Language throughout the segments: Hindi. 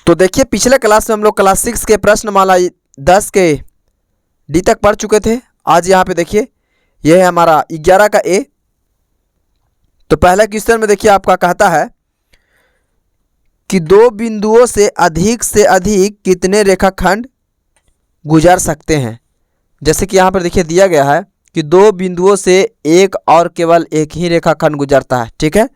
तो देखिए पिछले क्लास में हम लोग क्लास 6 के प्रश्नमाला 10 के डी तक पढ़ चुके थे। आज यहाँ पे देखिए यह है हमारा 11 का ए। तो पहला क्वेश्चन में देखिए आपका कहता है कि दो बिंदुओं से अधिक कितने रेखाखंड गुजार सकते हैं। जैसे कि यहाँ पर देखिए दिया गया है कि दो बिंदुओं से एक और केवल एक ही रेखाखंड गुजरता है। ठीक है,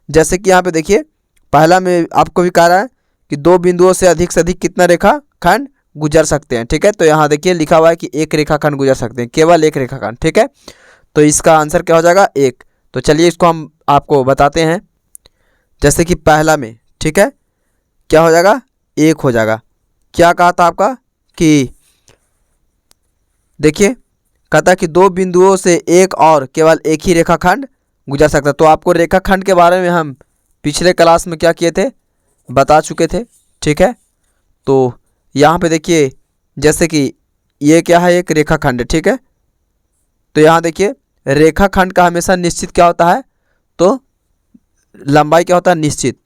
जैसे कि यहाँ पे देखिए पहला में आपको भी कह रहा है कि दो बिंदुओं से अधिक कितना रेखाखंड गुजर सकते हैं। ठीक है, तो यहाँ देखिए लिखा हुआ है कि एक रेखाखंड गुजर सकते हैं, केवल एक रेखाखंड। ठीक है, तो इसका आंसर क्या हो जाएगा, एक। तो चलिए इसको हम आपको बताते हैं। जैसे कि पहला में ठीक है क्या हो जाएगा, एक हो जाएगा। क्या कहा था आपका कि देखिए कहता है कि दो बिंदुओं से एक और केवल एक ही रेखाखंड गुजर सकता है। तो आपको रेखाखंड के बारे में हम पिछले क्लास में क्या किए थे, बता चुके थे। ठीक है, तो यहाँ पे देखिए जैसे कि ये क्या है, एक रेखाखंड। ठीक है, तो यहाँ देखिए रेखाखंड का हमेशा निश्चित क्या होता है, तो लंबाई क्या होता है, निश्चित।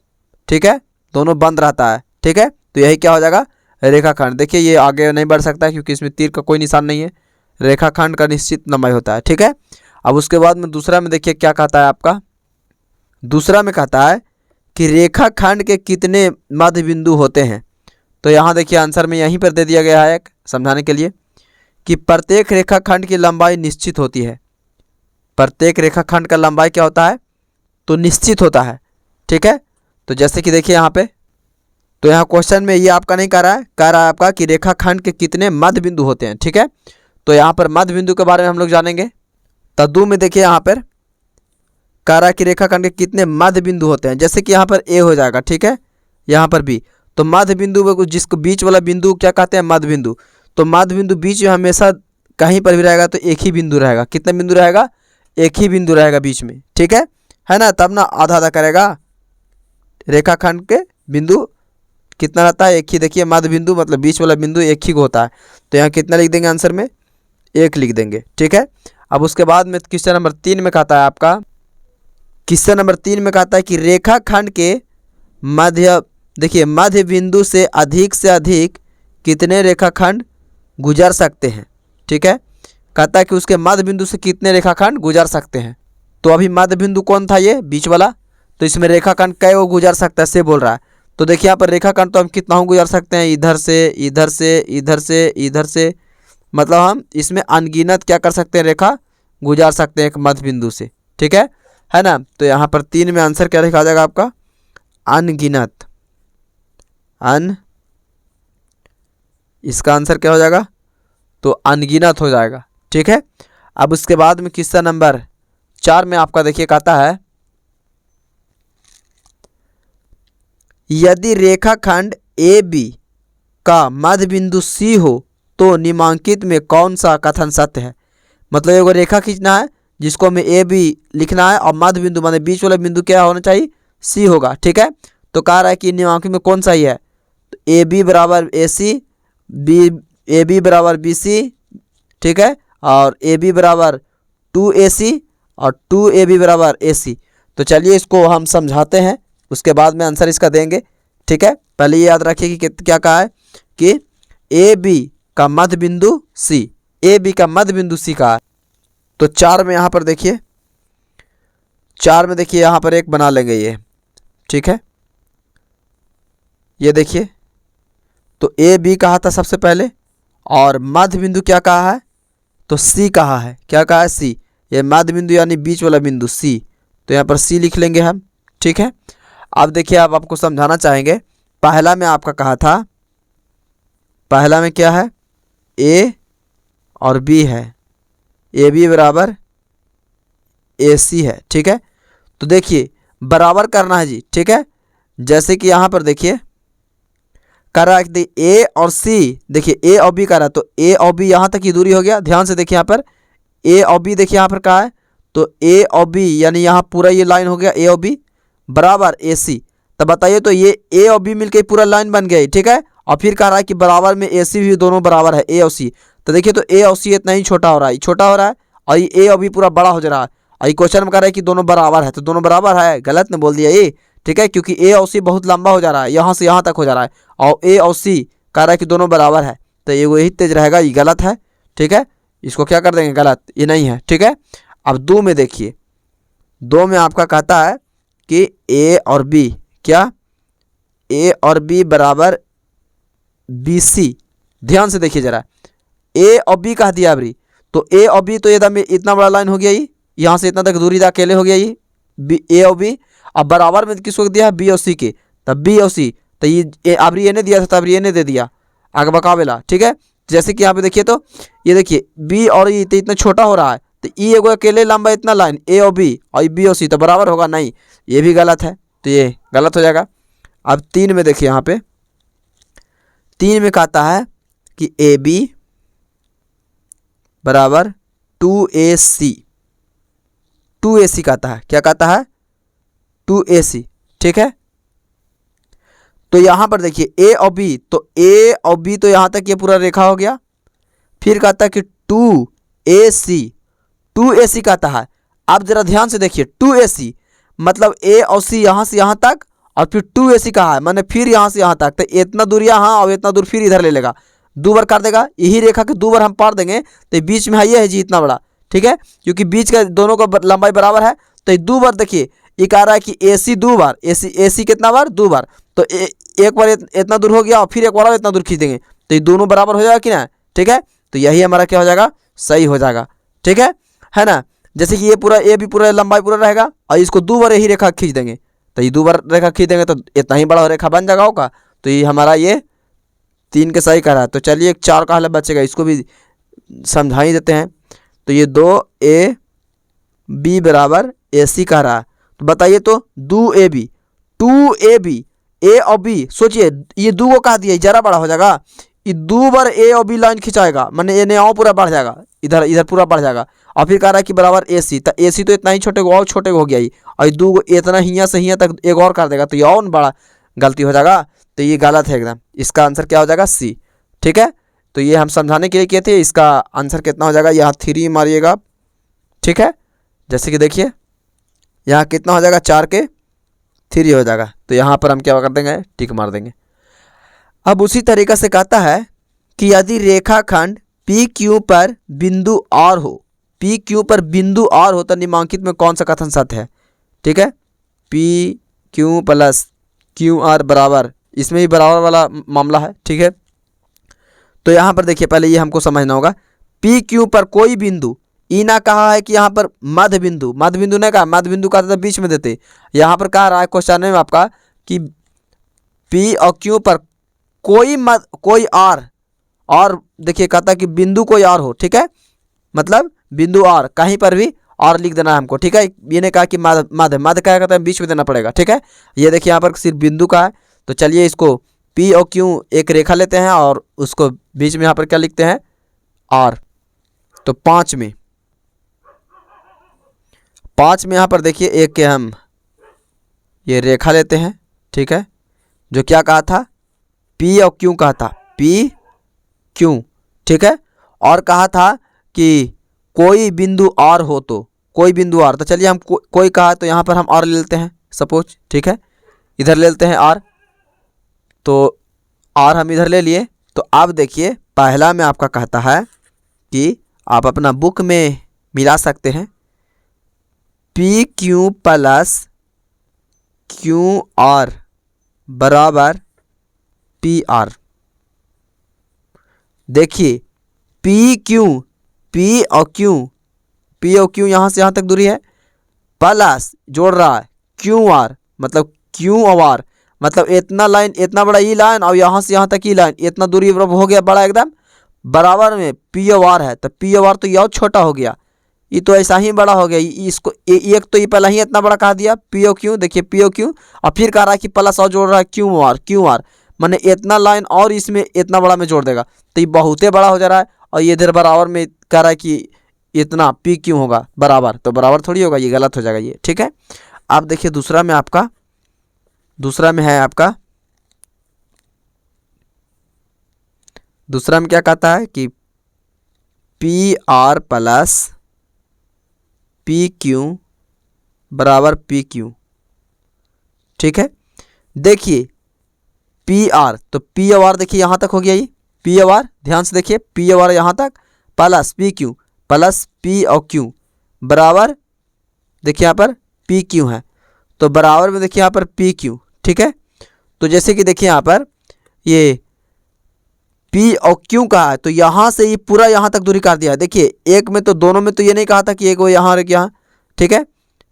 ठीक है, दोनों बंद रहता है। ठीक है, तो यही क्या हो जाएगा, रेखाखंड। देखिए ये आगे नहीं बढ़ सकता है क्योंकि इसमें तीर का कोई निशान नहीं है। रेखाखंड का निश्चित लंबाई होता है। ठीक है, अब उसके बाद में दूसरा में देखिए क्या कहता है आपका, दूसरा में कहता है कि रेखाखंड के कितने मध्य बिंदु होते हैं। तो यहाँ देखिए आंसर में यहीं पर दे दिया गया है एक समझाने के लिए कि प्रत्येक रेखाखंड की लंबाई निश्चित होती है। प्रत्येक रेखाखंड का लंबाई क्या होता है, तो निश्चित होता है। ठीक है, तो जैसे कि देखिए यहाँ पे, तो यहाँ क्वेश्चन में ये आपका नहीं कह रहा है, कह रहा है आपका कि रेखाखंड के कितने मध्य बिंदु होते हैं। ठीक है, तो यहाँ पर मध्य बिंदु के बारे में हम लोग जानेंगे। तदु में देखिए यहाँ पर कह रहा है कि रेखाखंड के कितने मध्य बिंदु होते हैं। जैसे कि यहाँ पर ए हो जाएगा, ठीक है, यहाँ पर बी। तो मध्य बिंदु में जिसको बीच वाला बिंदु क्या कहते हैं, मध्य बिंदु। तो मध्य बिंदु बीच में हमेशा कहीं पर भी रहेगा तो एक ही बिंदु रहेगा। कितना बिंदु रहेगा, एक ही बिंदु रहेगा बीच में। ठीक है ना, तब ना आधा आधा करेगा। रेखाखंड के बिंदु कितना रहता है, एक ही। देखिए मध्य बिंदु मतलब बीच वाला बिंदु एक ही को होता है। तो यहाँ कितना लिख देंगे आंसर में, एक लिख देंगे। ठीक है, अब उसके बाद में क्वेश्चन नंबर 3 में कहता है आपका, क्वेश्चन नंबर 3 में कहता है कि रेखाखंड के मध्य, देखिए मध्य बिंदु से अधिक कितने रेखाखंड गुजर सकते हैं। ठीक है, कहता है कि उसके मध्य बिंदु से कितने रेखाखंड गुजर सकते हैं। तो अभी मध्य बिंदु कौन था, ये बीच वाला। तो इसमें रेखाखंड कै वो गुजर सकता है से बोल रहा है। तो देखिए यहाँ पर रेखाखंड तो हम कितना हो गुजर सकते हैं, इधर से इधर से इधर से इधर से, मतलब हम इसमें अनगिनत क्या कर सकते हैं, रेखा गुजार सकते हैं एक मध्य बिंदु से। ठीक है ना। तो यहाँ पर 3 में आंसर क्या लिखा जाएगा आपका, अनगिनत। इसका आंसर क्या हो जाएगा, तो अनगिनत हो जाएगा। ठीक है, अब उसके बाद में क्वेश्चन नंबर 4 में आपका देखिए कहता है, यदि रेखाखंड ए बी का मध्य बिंदु सी हो तो निम्नलिखित में कौन सा कथन सत्य है। मतलब एगो रेखा खींचना है जिसको हमें ए बी लिखना है और मध्य बिंदु मतलब बीच वाला बिंदु क्या होना चाहिए, सी होगा। ठीक है, तो कह रहा है कि निम्नलिखित में कौन सा ही है, तो ए बी बराबर ए सी, ए बी बराबर बी सी। ठीक है, और ए बी बराबर 2AC और 2AB बराबर AC। तो चलिए इसको हम समझाते हैं, उसके बाद में आंसर इसका देंगे। ठीक है, पहले ये याद रखिए कि क्या कहा है कि ए बी का मध्य बिंदु सी, ए बी का मध्य बिंदु सी का है। तो 4 में यहाँ पर देखिए, 4 में देखिए यहाँ पर एक बना लेंगे ये। ठीक है, ये देखिए तो ए बी कहा था सबसे पहले और मध्य बिंदु क्या कहा है, तो सी कहा है। क्या कहा है, सी। ये मध्य बिंदु यानी बीच वाला बिंदु सी, तो यहाँ पर सी लिख लेंगे हम। ठीक है, अब देखिए आप आपको समझाना चाहेंगे, पहला में आपका कहा था, पहला में क्या है, ए और बी है, ए बी बराबर ए सी है। ठीक है, तो देखिए बराबर करना है जी। ठीक है, जैसे कि यहाँ पर देखिए कर रहा है ए और सी, देखिए ए और बी कर रहा है, तो ए और बी यहाँ तक की दूरी हो गया। ध्यान से देखिए यहाँ पर ए और बी, देखिए यहाँ पर कहा है, तो ए और बी यानी यहाँ पूरा ये लाइन हो गया ए और बी बराबर ए सी। तब बताइए, तो ये ए और बी मिलकर पूरा लाइन बन गई। ठीक है, और फिर कह रहा है कि बराबर में ए सी भी दोनों बराबर है, ए और सी। तो देखिए तो ए और सी इतना ही छोटा हो रहा है, छोटा हो रहा है, और ये ए और बी पूरा बड़ा हो जा रहा है। और ये क्वेश्चन में कह रहा है कि दोनों बराबर है, तो दोनों बराबर है, गलत ने बोल दिया ये। ठीक है, क्योंकि ए और सी बहुत लंबा हो जा रहा है, यहाँ से यहाँ तक हो जा रहा है, और ए और सी कह रहा है कि दोनों बराबर है, तो ये वही तेज रहेगा, ये गलत है। ठीक है, इसको क्या कर देंगे, गलत, ये नहीं है। ठीक है, अब 2 में देखिए, 2 में आपका कहता है कि ए और बी, क्या, ए और बी बराबर बी सी। ध्यान से देखिए जरा, ए और बी कह दिया अभी, तो ए और बी तो एकदम इतना बड़ा लाइन हो गया, ये यहाँ से इतना तक दूरी दा अकेले हो गया ये बी, ए और बी। अब बराबर में किसको दिया है, बी और सी के, तब बी और सी, तो ये अभी ये ने दिया था, तब ये ने दे दिया आगे बकावेला। ठीक है, जैसे कि यहाँ पे देखिए, तो ये देखिए बी और ई तो इतना छोटा हो रहा है, तो ई एगो अकेले लंबा इतना लाइन ए और बी और सी तो बराबर होगा नहीं, ये भी गलत है, तो ये गलत हो जाएगा। अब 3 में देखिए, यहाँ पे 3 में कहता है कि ए बी बराबर 2AC, 2AC कहता है, क्या कहता है, 2AC। ठीक है, तो यहाँ पर देखिए ए और बी, तो ए और बी तो यहाँ तक ये पूरा रेखा हो गया, फिर कहता है कि 2AC, 2AC कहता है। अब जरा ध्यान से देखिए, 2AC मतलब ए और सी यहाँ से यहाँ तक, और फिर 2AC कहा है, मैंने फिर यहाँ से यहाँ तक, तो इतना दूर यहाँ और इतना दूर फिर इधर ले लेगा, 2 बार कर देगा, यही रेखा के 2 बार हम पार देंगे, तो बीच में है ये है जी इतना बड़ा। ठीक है, क्योंकि बीच का दोनों का लंबाई बराबर है, तो 2 बार देखिए, ये कह रहा है कि AC 2 बार, AC कितना बार, 2 बार, तो एक बार इतना दूर हो गया और फिर एक बार इतना दूर खींच देंगे, तो ये दोनों बराबर हो जाएगा कि ना। ठीक है, तो यही हमारा क्या हो जाएगा, सही हो जाएगा। ठीक है ना, जैसे कि ये पूरा ए भी पूरा लंबाई पूरा रहेगा, और इसको 2 बार यही रेखा खींच देंगे, तो ये 2 बार रेखा खींच देंगे तो इतना ही बड़ा रेखा बन जाएगा होगा, तो ये हमारा ये 3 के सही कह रहा है। तो चलिए, एक 4 का हल बचेगा, इसको भी समझा ही देते हैं। तो ये 2AB बराबर AC कह रहा है, तो बताइए तो 2AB, 2AB, ए और बी, सोचिए ये 2 को कह दिया, जरा बड़ा हो जाएगा, ये 2 बार ए और बी लाइन खिंचाएगा, मैंने ये नया पूरा बढ़ जाएगा, इधर इधर पूरा बढ़ जाएगा, और फिर कह रहा है कि बराबर AC, तो AC तो इतना ही छोटे को और छोटे को हो गया ही, और ये 2 इतना हियाँ से हियाँ तक एक और कर देगा, तो ये और बड़ा गलती हो जाएगा, तो ये गलत है एकदम। इसका आंसर क्या हो जाएगा, C। ठीक है, तो ये हम समझाने के लिए किए थे, इसका आंसर कितना हो जाएगा, यहाँ 3 मारिएगा। ठीक है, जैसे कि देखिए यहाँ कितना हो जाएगा, 4 के 3 हो जाएगा, तो यहाँ पर हम क्या कर देंगे, टिक मार देंगे। अब उसी तरीक़े से कहता है कि यदि रेखाखंड PQ पर बिंदु R हो, PQ पर बिंदु R हो, तो निम्नलिखित में कौन सा कथन सत्य है। ठीक है, PQ प्लस QR बराबर, इसमें भी बराबर वाला मामला है। ठीक है, तो यहाँ पर देखिए, पहले ये हमको समझना होगा, PQ पर कोई बिंदु, ई ना कहा है कि यहाँ पर मध्य बिंदु, मध्य बिंदु ने कहा, मध्य बिंदु का तो बीच में देते, यहाँ पर कह रहा है क्वेश्चन में आपका कि P और Q पर कोई और देखिए कहता है कि बिंदु कोई और हो। ठीक है, मतलब बिंदु R कहीं पर भी और लिख देना है हमको। ठीक है, ये ने कहा कि मध्य क्या कहता है, बीच में देना पड़ेगा। ठीक है, ये देखिए यहाँ पर सिर्फ बिंदु का है, तो चलिए इसको P और Q एक रेखा लेते हैं और उसको बीच में यहाँ पर क्या लिखते हैं, R। तो 5 में यहाँ पर देखिए एक के हम ये रेखा लेते हैं। ठीक है, जो क्या कहा था, P और Q कहा था, P Q। ठीक है, और कहा था कि कोई बिंदु R हो, तो कोई बिंदु R, तो चलिए हम कोई कहा तो यहाँ पर हम R ले लेते हैं सपोज। ठीक है, इधर ले लेते हैं R, तो R हम इधर ले लिए। तो अब देखिए पहला में आपका कहता है कि आप अपना बुक में मिला सकते हैं, PQ प्लस QR बराबर PR। देखिए PQ, P और Q यहाँ से यहाँ तक दूरी है, प्लस जोड़ रहा है QR, मतलब Q और R, मतलब इतना लाइन, इतना बड़ा ये लाइन और यहाँ से यहाँ तक ये लाइन, इतना दूरी हो गया बड़ा एकदम, बराबर में P और R है, तो P और R तो ये और छोटा हो गया, ये तो ऐसा ही बड़ा हो गया, इसको एक तो ये पहला ही इतना बड़ा कहा दिया P और Q, देखिए P और Q, और फिर कह रहा है कि प्लस और जोड़ रहा है QR, मैंने इतना लाइन और इसमें इतना बड़ा में जोड़ देगा, तो ये बहुत ही बड़ा हो जा रहा है, और ये इधर बराबर में कह रहा है कि इतना PQ होगा बराबर, तो बराबर थोड़ी होगा, ये गलत हो जाएगा ये। ठीक है, आप देखिए दूसरा में है आपका, दूसरा में क्या कहता है कि PR प्लस PQ बराबर PQ। ठीक है। देखिए पी आर, तो पी ओ आर देखिए यहाँ तक हो गया, ये पी ओ आर, ध्यान से देखिए पी ओ आर यहाँ तक, plus P Q, plus P और क्यू बराबर, देखिए यहाँ पर पी क्यू है तो बराबर में देखिए यहाँ पर पी क्यू, ठीक है। तो जैसे कि देखिए यहाँ पर ये पी और क्यू कहा है तो यहाँ से ये पूरा यहाँ तक दूरी काट दिया है। देखिए एक में तो दोनों में तो ये नहीं कहा था कि एक वो यहाँ और एक यहाँ, ठीक है।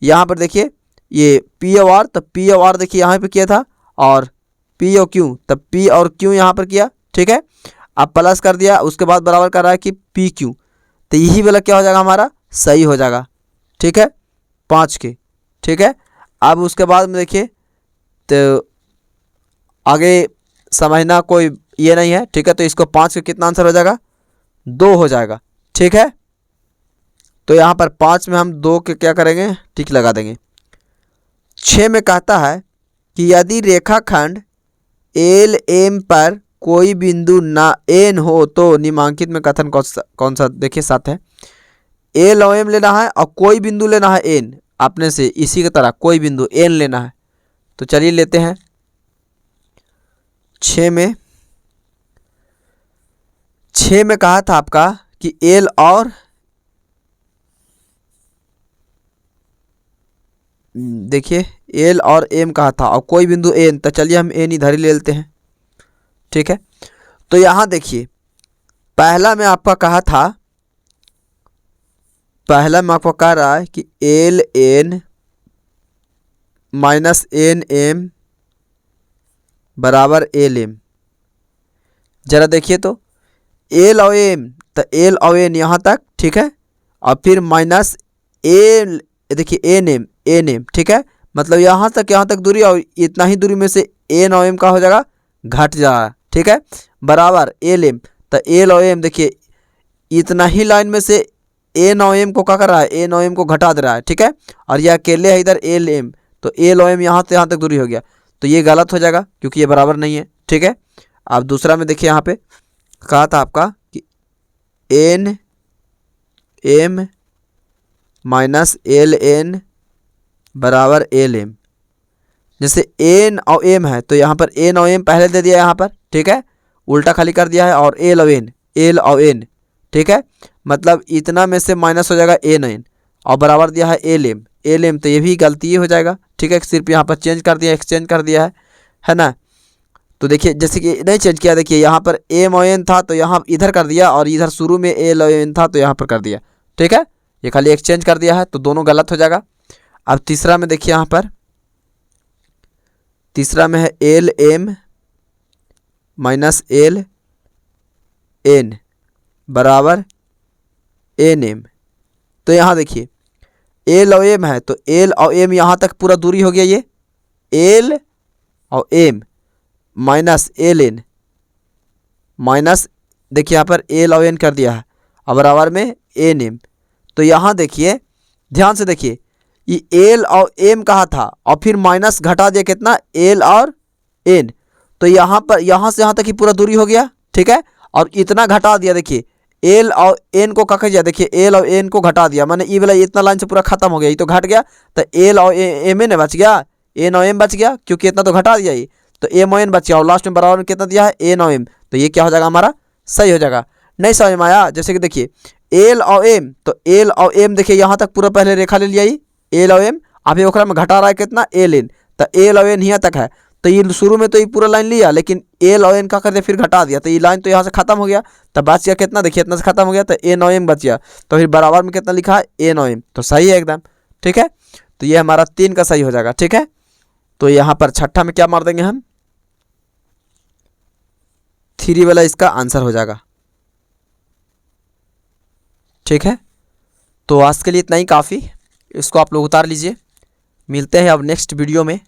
यहाँ पर देखिए ये पी ओ आर, तब पी ओ आर देखिए यहाँ पे किया था, और पी ओ क्यू तब पी और क्यू यहाँ पर किया, ठीक है। अब प्लस कर दिया, उसके बाद बराबर कर रहा है कि पी क्यू, तो यही वाला क्या हो जाएगा हमारा, सही हो जाएगा, ठीक है, 5 के, ठीक है। अब उसके बाद में देखिए तो आगे समझना कोई ये नहीं है, ठीक है। तो इसको 5 का कितना आंसर हो जाएगा, 2 हो जाएगा, ठीक है। तो यहाँ पर 5 में हम 2 के क्या करेंगे, टिक लगा देंगे। 6 में कहता है कि यदि रेखाखंड एल एम पर कोई बिंदु ना एन हो तो निम्नलिखित में कथन कौन सा देखिए साथ है, एल और एम लेना है और कोई बिंदु लेना है एन, अपने से इसी की तरह कोई बिंदु एन लेना है। तो चलिए लेते हैं 6 में कहा था आपका कि एल और देखिए एल और एम कहा था और कोई बिंदु एन, तो चलिए हम एन इधर ही ले लेते हैं, ठीक है। तो यहाँ देखिए पहला में आपका कहा था, पहला में आपको कह रहा है कि L N minus N M बराबर एल एम। जरा देखिए तो एल और एम, तो एल और एन यहाँ तक, ठीक है, और फिर माइनस एल, देखिए एन एम, ठीक है, मतलब यहाँ तक दूरी, और इतना ही दूरी में से एन और एम का हो जाएगा घट जा रहा है, ठीक है, बराबर एल एम। तो एल और एम देखिए इतना ही लाइन में से एन और एम को क्या कर रहा है, एन और एम को घटा दे रहा है, ठीक है, और यह अकेले है इधर एल एम, तो एल और एम यहाँ से यहाँ तक दूरी हो गया, तो ये गलत हो जाएगा क्योंकि ये बराबर नहीं है, ठीक है। अब दूसरा में देखिए यहाँ पे कहा था आपका कि N M minus L N बराबर एल एम। जैसे एन और एम है तो यहाँ पर एन और एम पहले दे दिया यहाँ पर, ठीक है, उल्टा खाली कर दिया है, और एल और एन, ठीक है, मतलब इतना में से माइनस हो जाएगा एन और बराबर दिया है एल एम, तो ये भी गलती हो जाएगा, ठीक है, सिर्फ यहाँ पर चेंज कर दिया, एक्सचेंज कर दिया है ना। तो देखिए जैसे कि नहीं चेंज किया, देखिए यहाँ पर एम और एन था तो यहाँ इधर कर दिया, और इधर शुरू में एल और एन था तो यहाँ पर कर दिया, ठीक है, ये खाली एक्सचेंज कर दिया है, तो दोनों गलत हो जाएगा। अब तीसरा में देखिए यहाँ पर तीसरा में है L M minus L N बराबर एन एम। तो यहाँ देखिए एल और एम है तो एल और एम यहाँ तक पूरा दूरी हो गया, ये एल और M minus L N, minus देखिए यहाँ पर एल और एन कर दिया है और बराबर में एन एम। तो यहाँ देखिए ध्यान से देखिए ये एल और एम कहा था और फिर माइनस घटा दिया कितना, एल और एन, तो यहाँ पर यहाँ से यहाँ तक ही पूरा दूरी हो गया, ठीक है, और इतना घटा दिया, देखिए एल और एन को क्या किया, देखिए एल और एन को घटा दिया, माने ये वाला इतना लाइन से पूरा खत्म हो गया, ये तो घट गया, तो एल और एम एन बच गया, एन और एम बच गया क्योंकि इतना तो घटा दिया ये, तो एम और एन बच गया, और लास्ट में बराबर में कितना दिया है, एन और एम, तो ये क्या हो जाएगा हमारा, सही हो जाएगा। नहीं समझ में आया, जैसे कि देखिए एल और एम, तो एल और एम देखिए यहाँ तक पूरा पहले रेखा ले लिया, ये एल और एम, अभी ओकरा में घटा रहा है कितना, एल एन, तो एल और एन यहाँ तक है, तो ये शुरू में तो ये पूरा लाइन लिया, लेकिन एल और एन का कर दिया फिर घटा दिया, तो ये लाइन तो यहाँ से खत्म हो गया, तो बच गया कितना, देखिए इतना से खत्म हो गया, तो एन और एम बच गया, तो फिर बराबर में कितना लिखा है, एन और एम, तो सही है एकदम, ठीक है। तो ये हमारा 3 का सही हो जाएगा, ठीक है। तो यहाँ पर छठा में क्या मार देंगे हम, 3 वाला इसका आंसर हो जाएगा, ठीक है। तो आज के लिए इतना ही काफ़ी, इसको आप लोग उतार लीजिए, मिलते हैं अब नेक्स्ट वीडियो में।